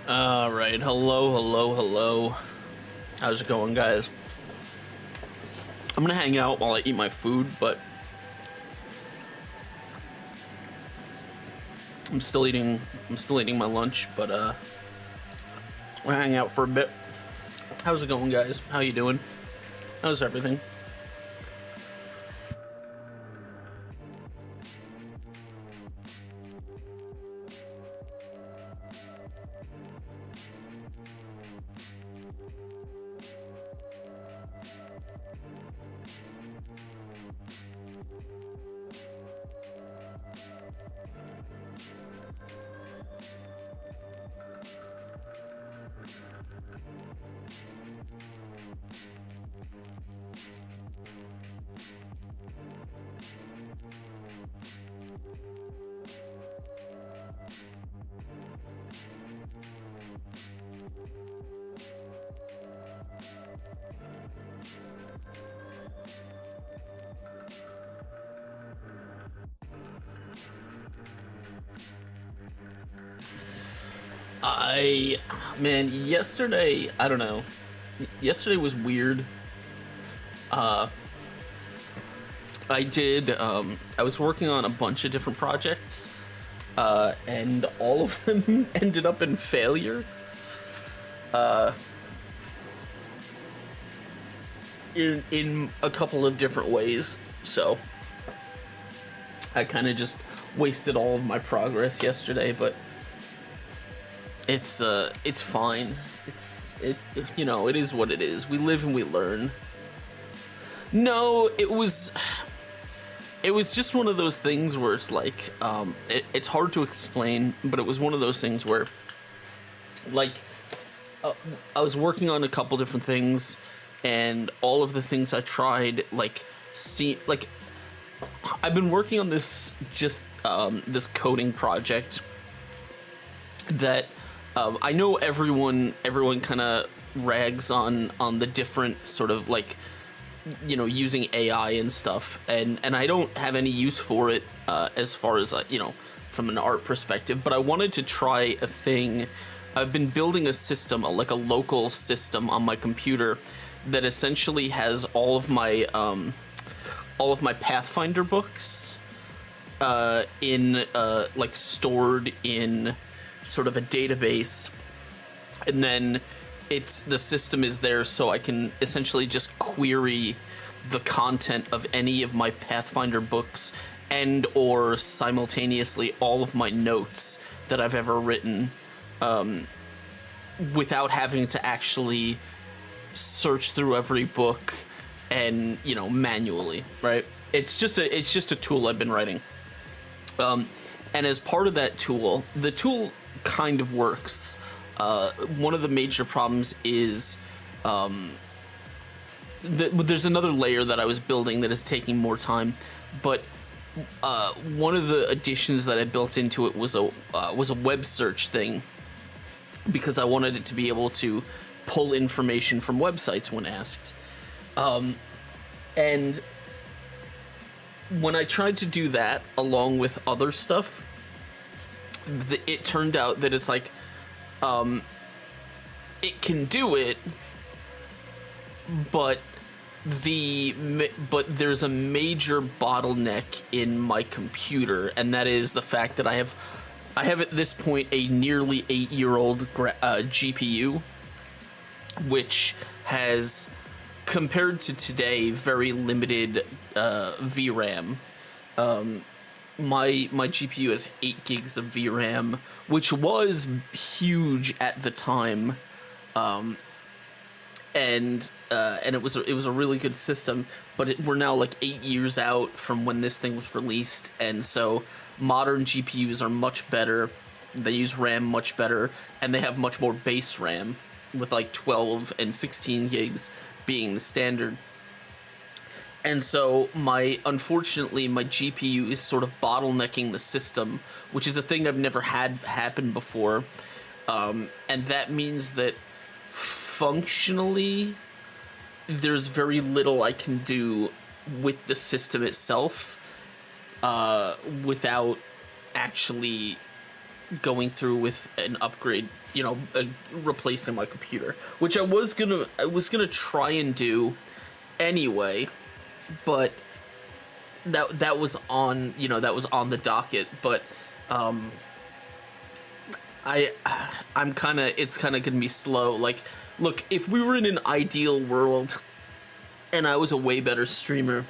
Alright, hello. How's it going, guys? I'm gonna hang out while I eat my food, but I'm still eating my lunch, but we'll hang out for a bit. How's it going, guys? How you doing? How's everything? Man, yesterday, I don't know. Yesterday was weird. I was working on a bunch of different projects, and all of them ended up in failure. In a couple of different ways, so I kind of just wasted all of my progress yesterday, but it's fine. It's you know, it is what it is. We live and we learn. No, it was just one of those things where it's like, it's hard to explain, but it was one of those things where, like, I was working on a couple different things, and all of the things I tried, I've been working on this, this coding project that, I know everyone kind of rags on the different sort of, like, you know, using AI and stuff, and I don't have any use for it, as far as, you know, from an art perspective, but I wanted to try a thing. I've been building a system, like a local system on my computer that essentially has all of my Pathfinder books, like stored in sort of a database, and then the system is there so I can essentially just query the content of any of my Pathfinder books and or simultaneously all of my notes that I've ever written, without having to actually search through every book and, you know, manually, right? It's just a tool I've been writing. And as part of that tool, the tool kind of works. One of the major problems is there's another layer that I was building that is taking more time, but one of the additions that I built into it was a web search thing, because I wanted it to be able to pull information from websites when asked. And when I tried to do that along with other stuff, it turned out that it's like, it can do it, but there's a major bottleneck in my computer, and that is the fact that I have at this point a nearly 8-year-old GPU, which has, compared to today, very limited VRAM. My GPU has 8 gigs of VRAM, which was huge at the time, and it was a really good system. But we're now like 8 years out from when this thing was released, and so modern GPUs are much better. They use RAM much better, and they have much more base RAM, with like 12 and 16 gigs being the standard. And so unfortunately my GPU is sort of bottlenecking the system, which is a thing I've never had happen before. And that means that functionally there's very little I can do with the system itself without actually going through with an upgrade, replacing my computer, which I was gonna try and do anyway, but that was on the docket, but it's kind of gonna be slow. Like, look, if we were in an ideal world and I was a way better streamer,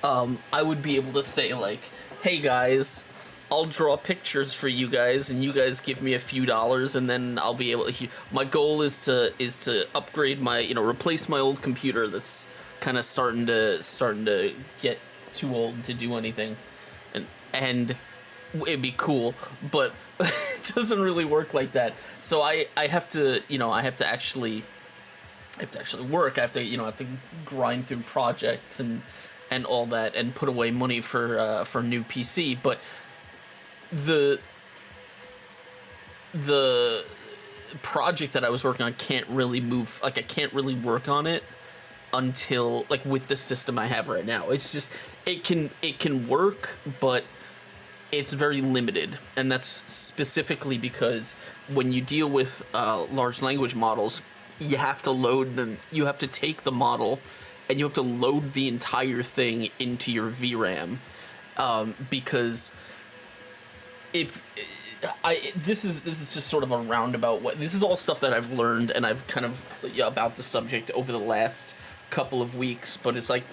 I would be able to say, like, hey guys, I'll draw pictures for you guys and you guys give me a few dollars, and then I'll be able to, my goal is to upgrade my, replace my old computer that's kind of starting to get too old to do anything, and it'd be cool, but it doesn't really work like that. So I have to actually work. I have to grind through projects and all that, and put away money for a new PC. But the project that I was working on can't really move. Like, I can't really work on it until, like, with the system I have right now. It's just, it can work, but it's very limited, and that's specifically because when you deal with large language models, you have to load them. You have to take the model, and you have to load the entire thing into your VRAM, because this is just sort of a roundabout way. This is all stuff that I've learned, and I've kind of about the subject over the last couple of weeks, but it's like,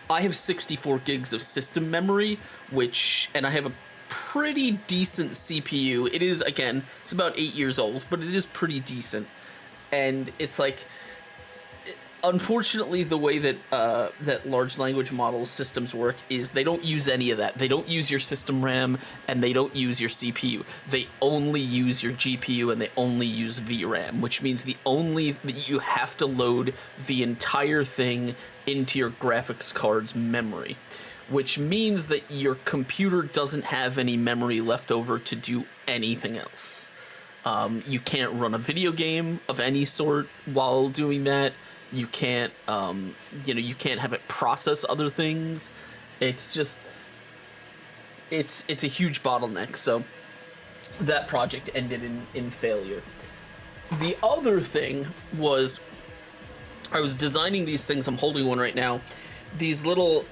I have 64 gigs of system memory, and I have a pretty decent CPU. It is, again, it's about 8 years old, but it is pretty decent. And it's like, unfortunately, the way that large language model systems work is they don't use any of that. They don't use your system RAM, and they don't use your CPU. They only use your GPU, and they only use VRAM, which means that you have to load the entire thing into your graphics card's memory, which means that your computer doesn't have any memory left over to do anything else. You can't run a video game of any sort while doing that. You can't, you can't have it process other things. It's just, it's a huge bottleneck. So that project ended in failure. The other thing was, I was designing these things. I'm holding one right now. These little,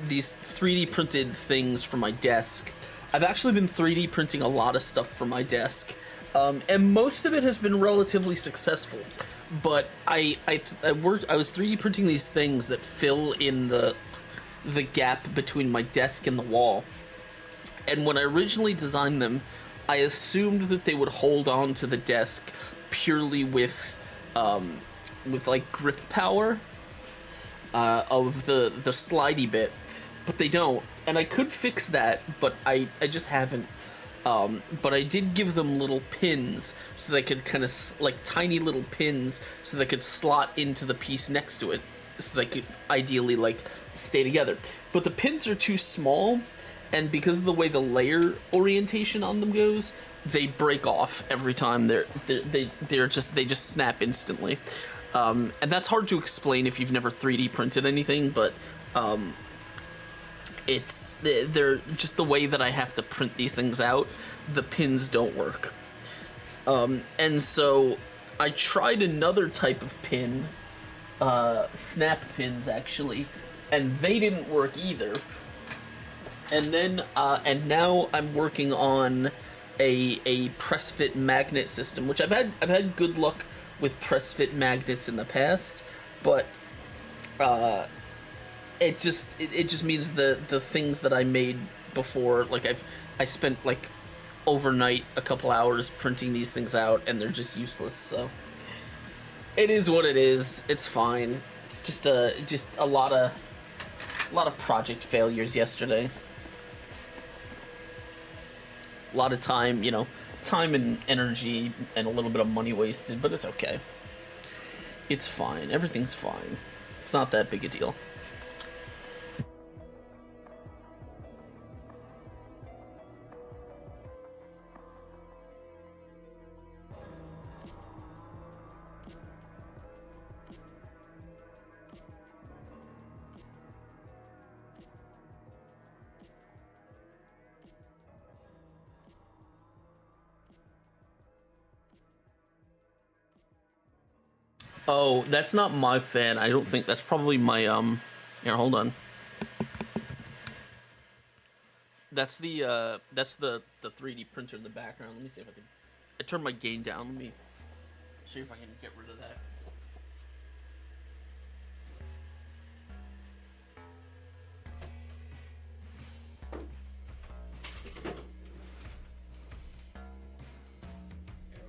these 3D printed things for my desk. I've actually been 3D printing a lot of stuff for my desk, and most of it has been relatively successful. But I was 3D printing these things that fill in the gap between my desk and the wall. And when I originally designed them, I assumed that they would hold on to the desk purely with like grip power of the slidey bit, but they don't. And I could fix that, but I just haven't. But I did give them little pins so they could kind of, like, tiny little pins so they could slot into the piece next to it, so they could ideally, like, stay together. But the pins are too small, and because of the way the layer orientation on them goes, they break off every time. They just snap instantly, and that's hard to explain if you've never 3D printed anything, but they're just the way that I have to print these things out. The pins don't work, and so I tried another type of pin, snap pins actually, and they didn't work either. And then and now I'm working on a press fit magnet system, which I've had good luck with press fit magnets in the past, but it just means the things that I made before, like I spent like overnight a couple hours printing these things out, and they're just useless. So it is what it is. It's fine. It's just a lot of project failures yesterday. A lot of time, time and energy and a little bit of money wasted, but it's okay. It's fine. Everything's fine. It's not that big a deal. Oh, that's not my fan. I don't think that's probably my Here, hold on. That's the 3D printer in the background. Let me see if I can. I turned my gain down. Let me see if I can get rid of that. There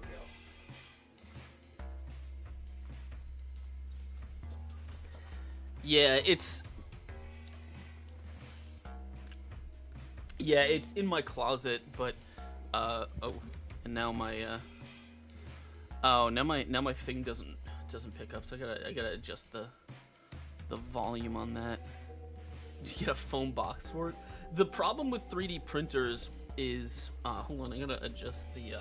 we go. Yeah, it's in my closet, but oh, and now my now my thing doesn't pick up, so I gotta adjust the volume on that. To get a foam box for it. The problem with 3D printers is hold on, I gotta adjust the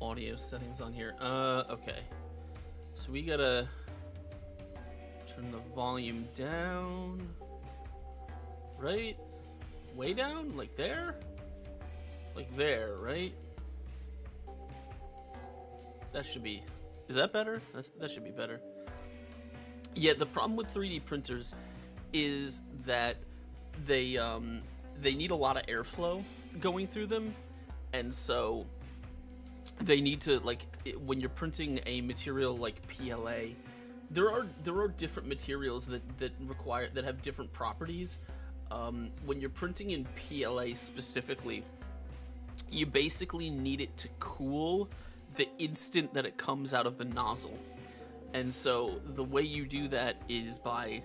audio settings on here. Okay, so we gotta turn the volume down, right? Way down, like there, right? That should be. Is that better? That should be better. Yeah, the problem with 3D printers is that they need a lot of airflow going through them, and so they need to, like, when you're printing a material like PLA, there are different materials that have different properties. When you're printing in PLA specifically, you basically need it to cool the instant that it comes out of the nozzle. And so the way you do that is by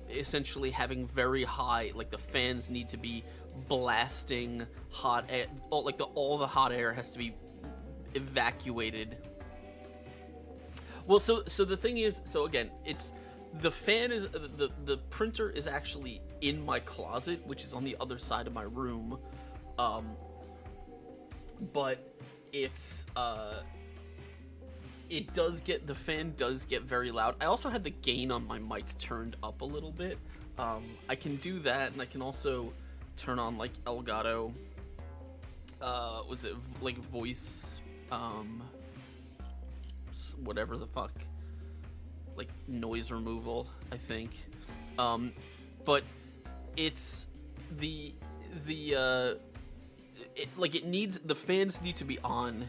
essentially having very high, like, the fans need to be blasting hot air, like all the hot air has to be evacuated. Well, so the thing is, so again, it's the fan is the printer is actually in my closet, which is on the other side of my room, but it's it does get, the fan does get very loud. I also had the gain on my mic turned up a little bit. I can do that, and I can also turn on, like, Elgato, was it like voice, whatever the fuck, like noise removal, I think. But it's it needs, the fans need to be on.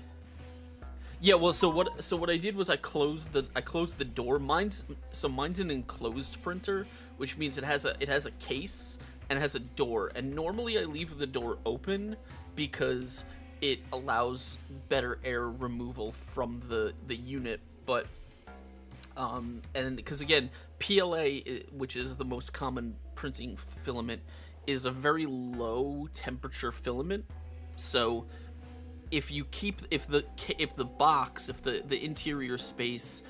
Yeah, well, so what I did was I closed the door. Mine's an enclosed printer, which means it has a case and it has a door. And normally I leave the door open because it allows better air removal from the unit. But and because again, PLA, which is the most common printing filament, is a very low temperature filament. So if you keep, if the interior space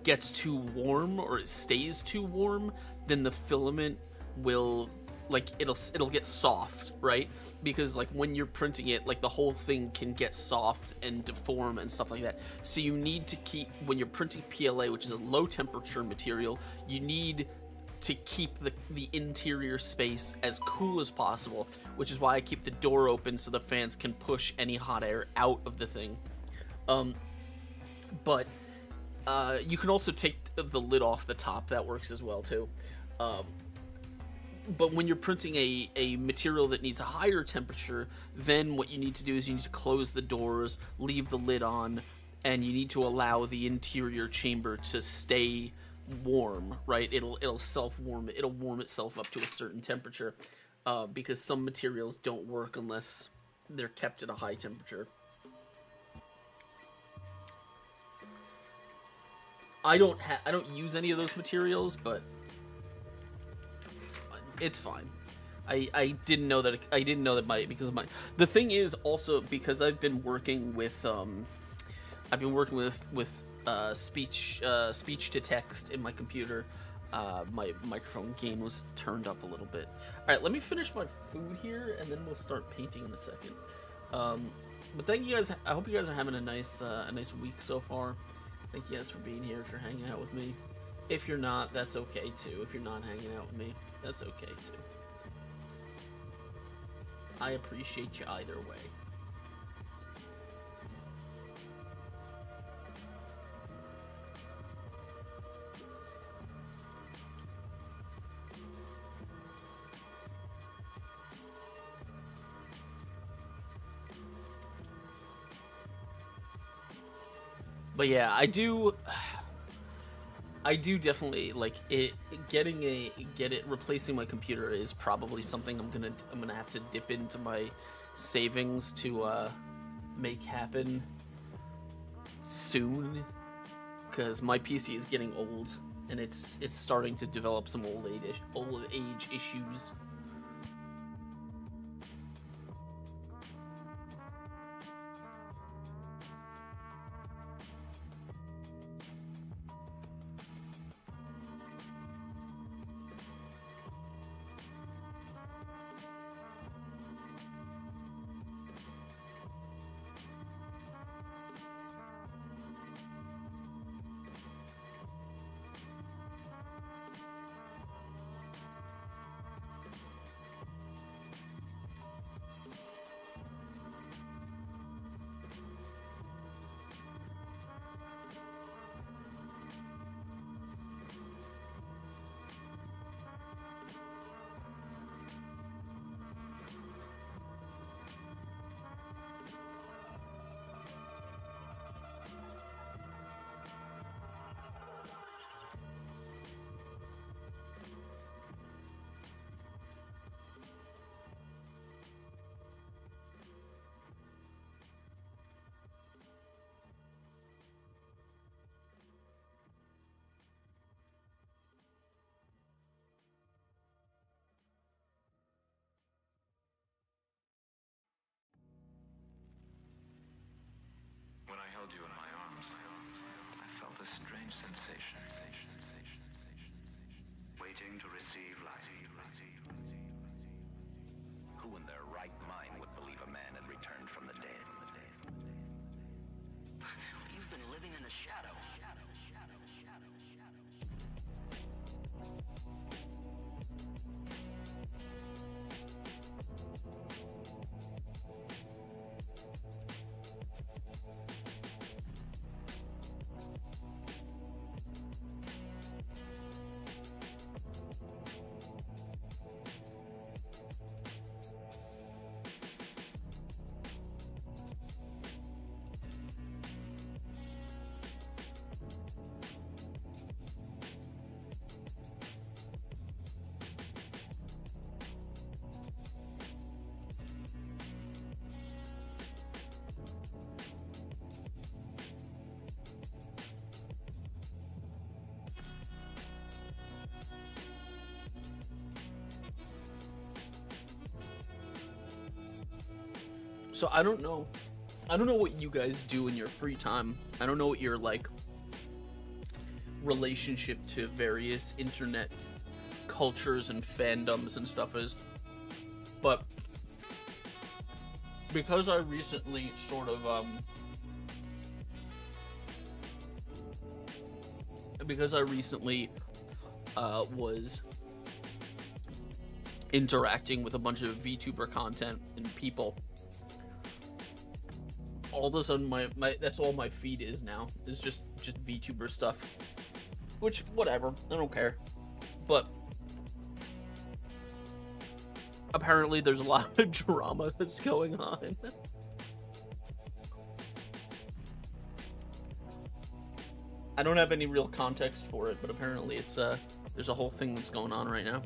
gets too warm, or it stays too warm, then the filament will, like, it'll get soft, right? Because, like, when you're printing it, like, the whole thing can get soft and deform and stuff like that. So you need to keep, when you're printing PLA, which is a low temperature material, you need to keep the interior space as cool as possible, which is why I keep the door open so the fans can push any hot air out of the thing. But you can also take the lid off the top. That works as well too. But when you're printing a material that needs a higher temperature, then what you need to do is you need to close the doors, leave the lid on, and you need to allow the interior chamber to stay warm, right? It'll self-warm, it'll warm itself up to a certain temperature, because some materials don't work unless they're kept at a high temperature. I don't use any of those materials, but it's fine. I didn't know that the thing is also because I've been working with speech to text in my computer. My microphone gain was turned up a little bit. All right, let me finish my food here, and then we'll start painting in a second. But thank you guys. I hope you guys are having a nice week so far. Thank you guys for being here, for hanging out with me. If you're not, that's okay too. If you're not hanging out with me, that's okay too. I appreciate you either way. But yeah, I do definitely like it. Replacing my computer is probably something I'm gonna have to dip into my savings to make happen soon, because my PC is getting old and it's starting to develop some old age issues. When I held you in my arms, I felt a strange sensation. Waiting to receive life. Who in their right mind would believe a man had returned from the dead? You've been living in the shadow. So I don't know what you guys do in your free time. I don't know what your like relationship to various internet cultures and fandoms and stuff is, but because I recently sort of was interacting with a bunch of VTuber content and people, all of a sudden my that's all my feed is now, is just VTuber stuff, which whatever, I don't care. But apparently there's a lot of drama that's going on. I don't have any real context for it, but apparently it's there's a whole thing that's going on right now.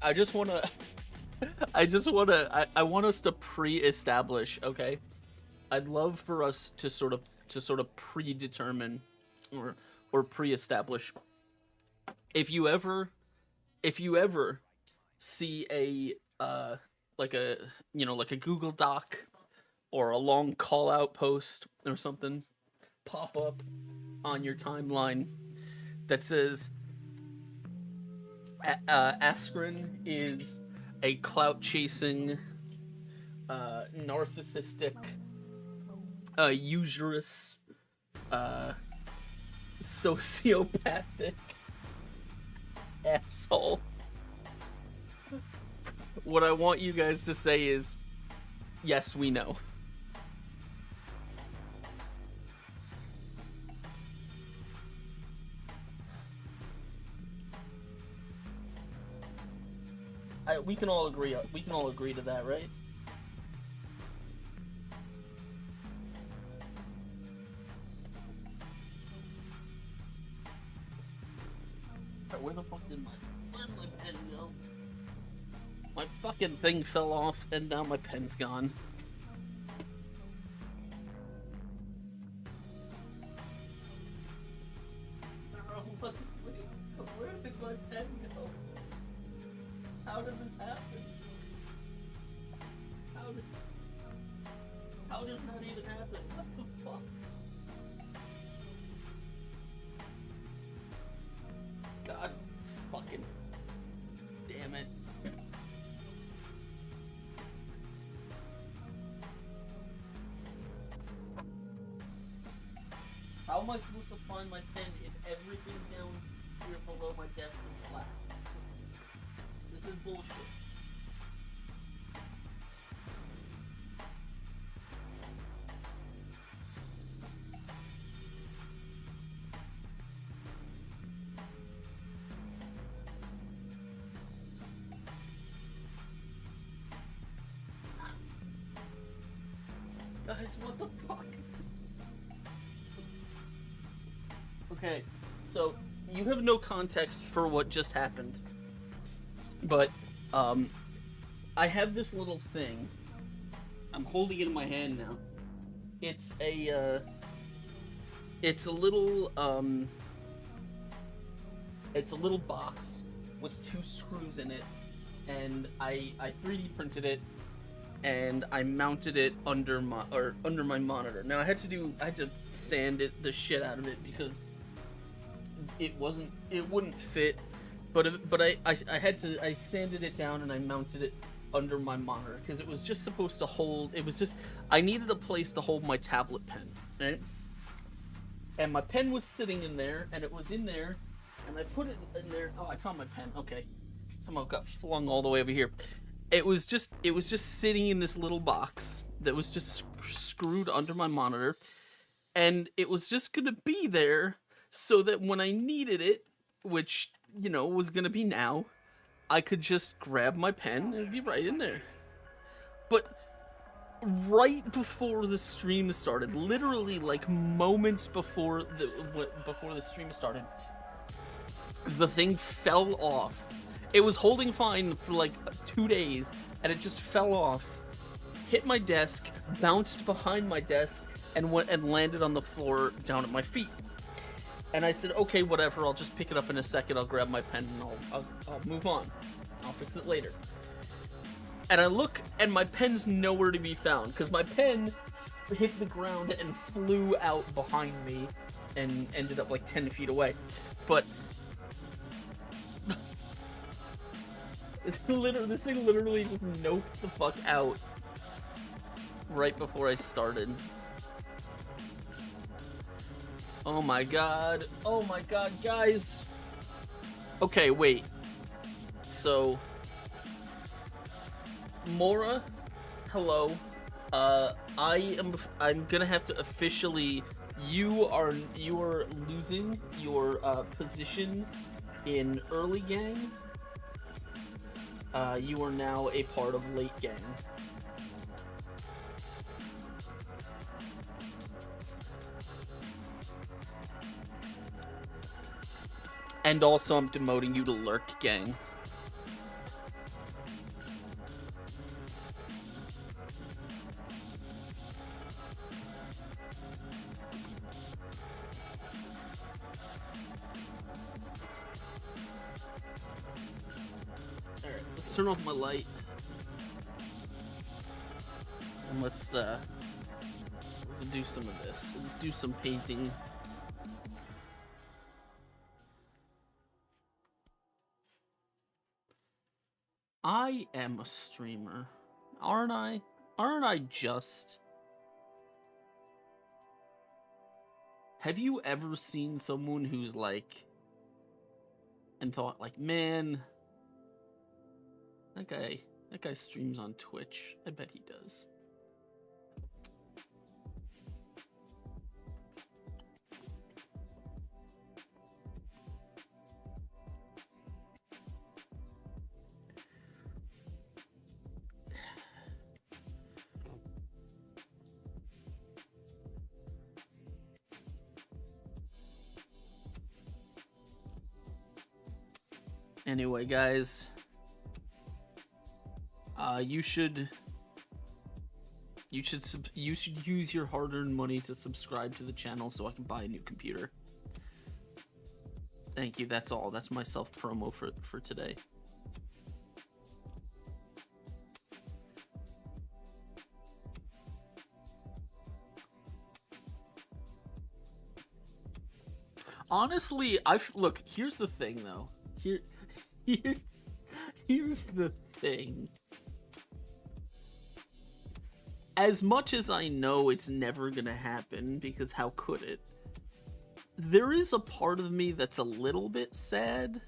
I just wanna, I want us to pre-establish, okay? I'd love for us to sort of predetermine or pre-establish. If you ever see a like a like a Google Doc or a long call out post or something pop up on your timeline that says Askren is a clout chasing narcissistic usurious sociopathic asshole, what I want you guys to say is, yes, we know. We can all agree to that, right? Where the fuck did my pen go? My fucking thing fell off, and now my pen's gone. Where did my pen go? How did this happen? How does that even happen? What the fuck? God fucking damn it. How am I supposed to find my pen if everything down here below my desk is black? This is bullshit. Guys, what the fuck? Okay, so you have no context for what just happened, but I have this little thing. I'm holding it in my hand now. It's a little box with 2 screws in it, and I 3D printed it, and I mounted it under my monitor. Now I had to sand the shit out of it because it wouldn't fit, but I sanded it down and I mounted it under my monitor because it was just supposed to hold. I needed a place to hold my tablet pen, right? And my pen was sitting in there, and it was in there, and I put it in there. Oh, I found my pen. Okay, somehow got flung all the way over here. It was just sitting in this little box that was just screwed under my monitor, and it was just gonna be there so that when I needed it, which was gonna be now, I could just grab my pen and it'd be right in there. But right before the stream started, literally like moments before the stream started, the thing fell off. It was holding fine for like 2 days, and it just fell off, hit my desk, bounced behind my desk, and landed on the floor down at my feet. And I said, okay, whatever, I'll just pick it up in a second, I'll grab my pen and I'll move on. I'll fix it later. And I look, and my pen's nowhere to be found, because my pen hit the ground and flew out behind me and ended up like 10 feet away. But this thing literally just noped the fuck out right before I started. Oh my god, guys. Okay, wait. So, Mora, hello. I'm gonna have to officially. You are losing your position in early gang. You are now a part of late gang. And also, I'm demoting you to lurk gang. turn off my light. And let's do some of this. Let's do some painting. I am a streamer, aren't I? Aren't I just? Have you ever seen someone who's like, and thought like, man, that guy streams on Twitch. I bet he does. Anyway, guys, you should use your hard-earned money to subscribe to the channel so I can buy a new computer. Thank you. That's all. That's my self-promo for today. Honestly, look. Here's the thing, though. Here's the thing. As much as I know it's never gonna happen, because how could it? There is a part of me that's a little bit sad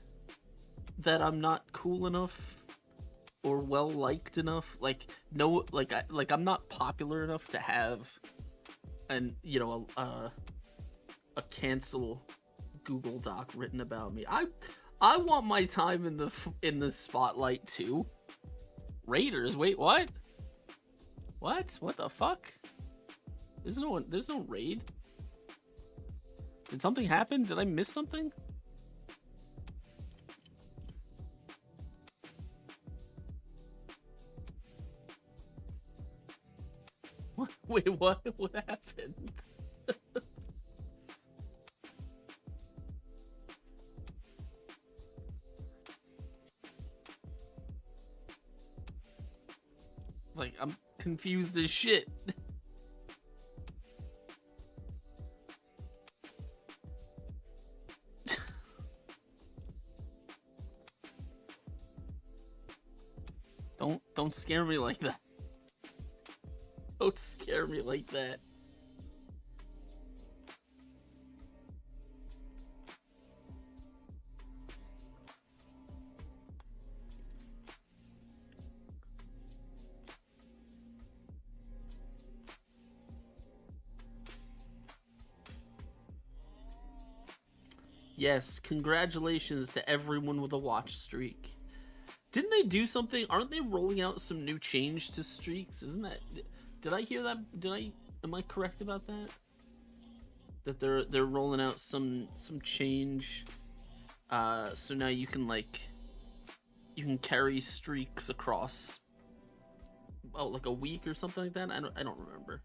that I'm not cool enough or well liked enough. Like, no, like I'm not popular enough to have an, you know, a cancel Google Doc written about me. I want my time in the spotlight too. Raiders, wait, what? What? What the fuck? There's no raid. Did something happen? Did I miss something? What? Wait, what? What happened? Like, I'm confused as shit. Don't scare me like that. Don't scare me like that. Yes, congratulations to everyone with a watch streak. Didn't they do something? Aren't they rolling out some new change to streaks? Isn't that? Did I hear that? Am I correct about that? That they're rolling out some change. So now you can carry streaks across, oh, like a week or something like that. I don't remember.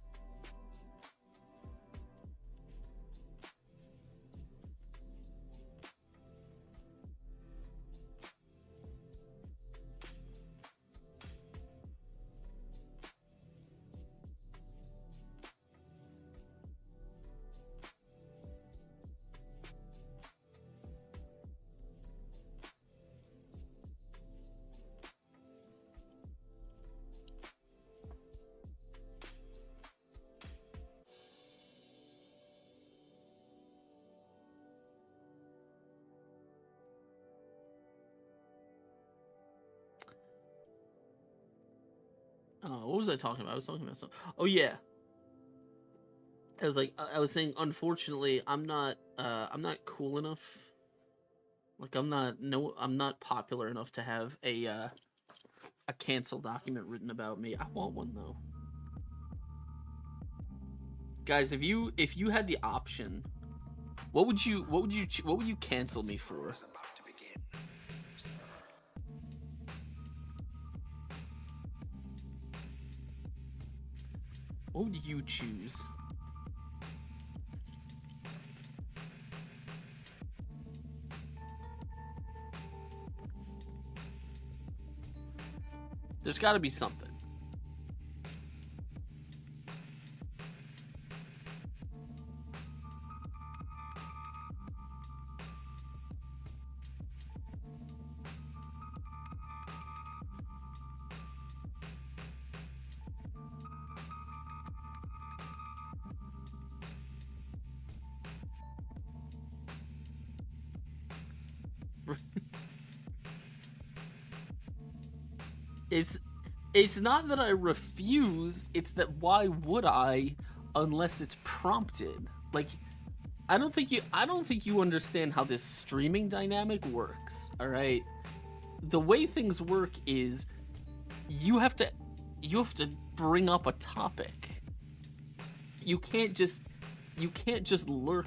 What was I talking about? I was talking about something. Oh yeah. I was saying, unfortunately, I'm not cool enough. Like, I'm not popular enough to have a cancel document written about me. I want one though. Guys, if you had the option, what would you cancel me for? What would you choose? There's got to be something. It's not that I refuse, it's that why would I unless it's prompted? Like, I don't think you understand how this streaming dynamic works, all right? The way things work is you have to bring up a topic. You can't just lurk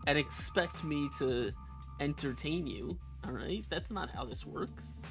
and expect me to entertain you, all right? That's not how this works.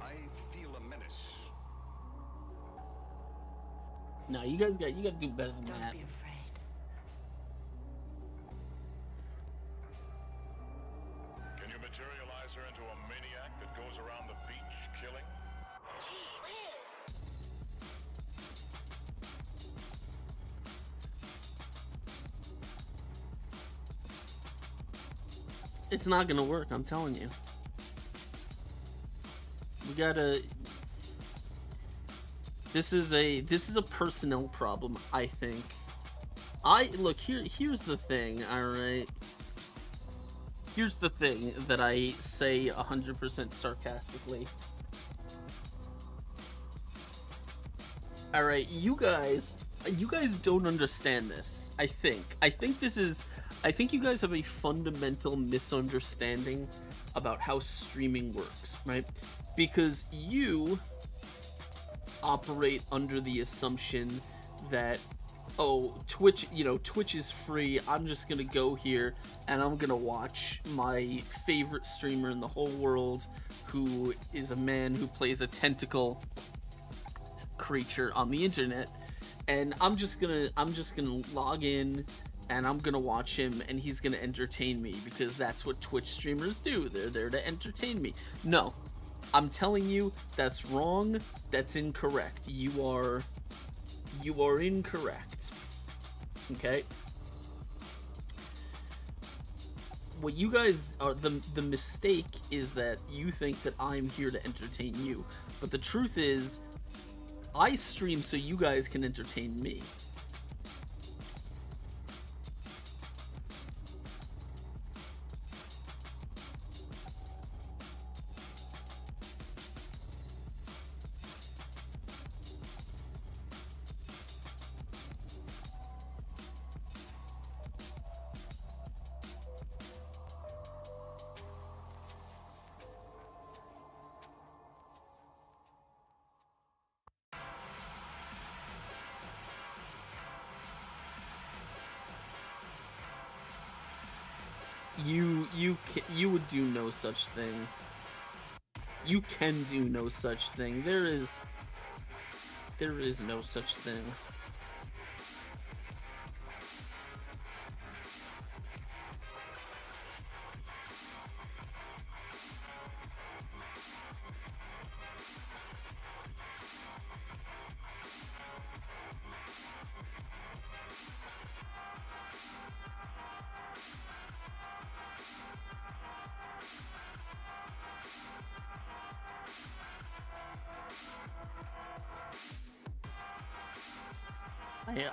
I feel a menace. No, you guys got to do better than Don't that. be afraid. Can you materialize her into a maniac that goes around the beach killing? Gee whiz! It's not gonna work, I'm telling you. We gotta. This is a personnel problem, I think. Look, here's the thing, alright? Here's the thing that I say 100% sarcastically. Alright, you guys don't understand this, I think. I think you guys have a fundamental misunderstanding about how streaming works, right? Because you operate under the assumption that, oh, Twitch is free, I'm just gonna go here and I'm gonna watch my favorite streamer in the whole world, who is a man who plays a tentacle creature on the internet, and I'm just gonna log in and I'm gonna watch him and he's gonna entertain me because that's what Twitch streamers do. They're there to entertain me. No, I'm telling you, that's wrong. That's incorrect. You are incorrect. Okay? What you guys are, the mistake is that you think that I'm here to entertain you. But the truth is, I stream so you guys can entertain me. You would do no such thing. You can do no such thing. There is no such thing.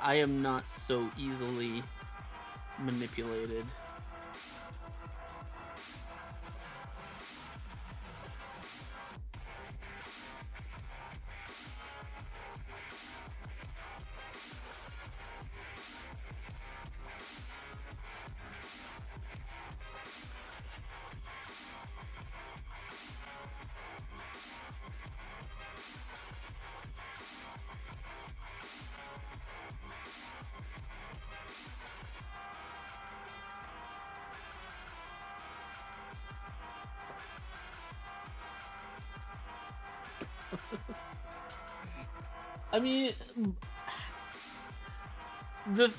I am not so easily manipulated. I mean, the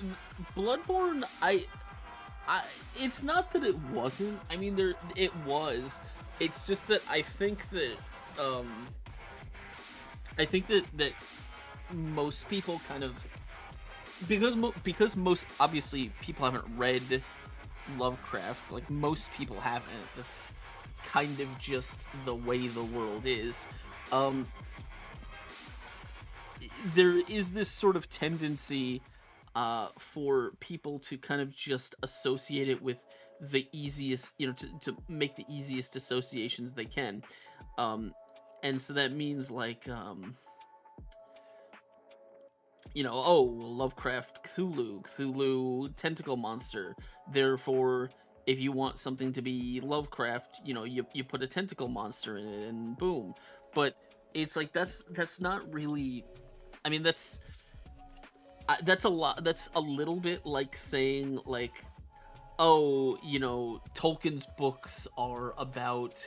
Bloodborne, I, it's not that it wasn't. I mean, it was. It's just that I think that, that most people kind of, because most obviously people haven't read Lovecraft. Like most people haven't. That's kind of just the way the world is. There is this sort of tendency for people to kind of just associate it with the easiest, to make the easiest associations they can. And so that means like, oh, Lovecraft, Cthulhu, tentacle monster. Therefore, if you want something to be Lovecraft, you put a tentacle monster in it and boom. But it's like, that's not really, I mean, that's a lot. That's a little bit like saying like, oh, Tolkien's books are about,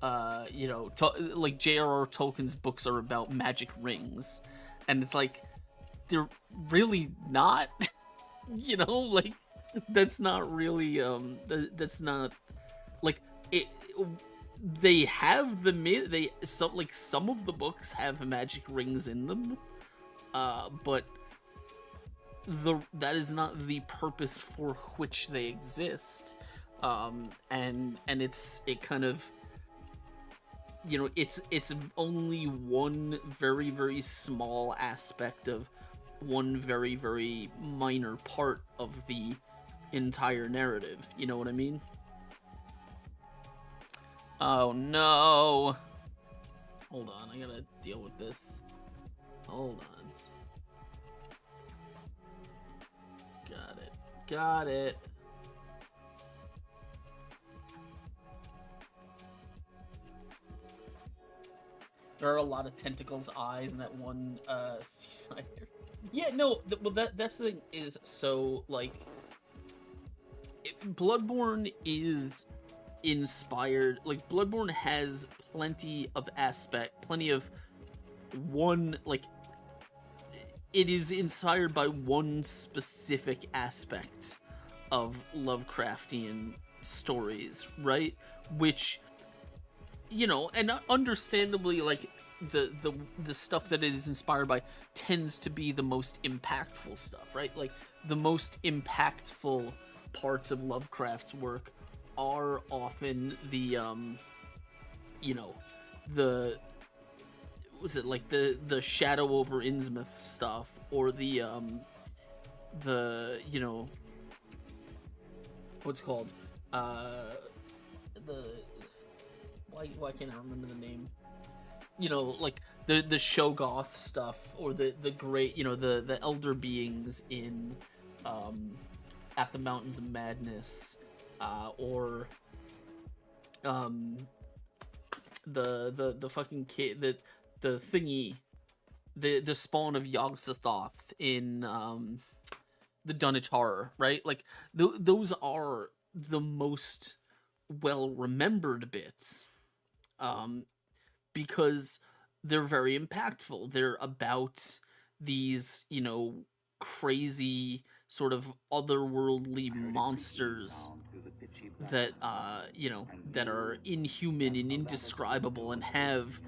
like J.R.R. Tolkien's books are about magic rings, and it's like they're really not. Like that's not really that's not like it. They have some of the books have magic rings in them, but that is not the purpose for which they exist, and it kind of, it's only one very, very small aspect of one very, very minor part of the entire narrative. You know what I mean? Oh no! Hold on, I gotta deal with this. Hold on. Got it. There are a lot of tentacles, eyes, in that one seaside area. Yeah, no, that's the thing is, so, like, Bloodborne is inspired, like, Bloodborne has plenty of one, like, it is inspired by one specific aspect of Lovecraftian stories, right? Which, and understandably, like, the stuff that it is inspired by tends to be the most impactful stuff, right? Like, the most impactful parts of Lovecraft's work are often the was it like the Shadow over Innsmouth stuff, or the what's it called, why can't I remember the name? Like the Shoggoth stuff, or the great, the elder beings in At the Mountains of Madness, or the fucking kid, the thingy, the spawn of Yog-Sothoth in the Dunwich Horror, right? Like those are the most well remembered bits, because they're very impactful. They're about these, crazy sort of otherworldly monsters that that are inhuman and indescribable and have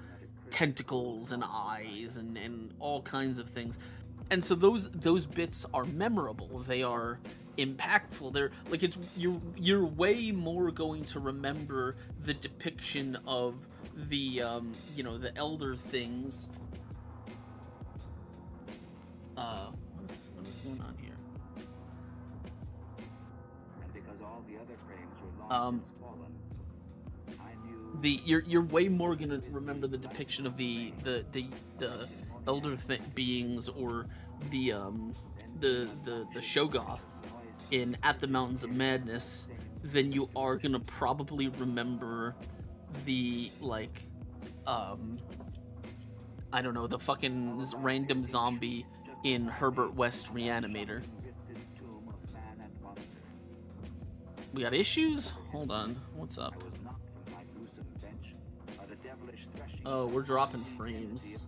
tentacles and eyes and all kinds of things. And so those bits are memorable. They are impactful. They're like, you're way more going to remember the depiction of the the elder things. What is going on here? And because all the other frames were long since fallen, I knew you're way more gonna remember the depiction of the elder beings, or the Shoggoth in At the Mountains of Madness, than you are gonna probably remember the, like, I don't know, the fucking random zombie in Herbert West Reanimator. We got issues? Hold on, what's up? I was knocked from my gruesome bench by the devil Oh, we're dropping frames.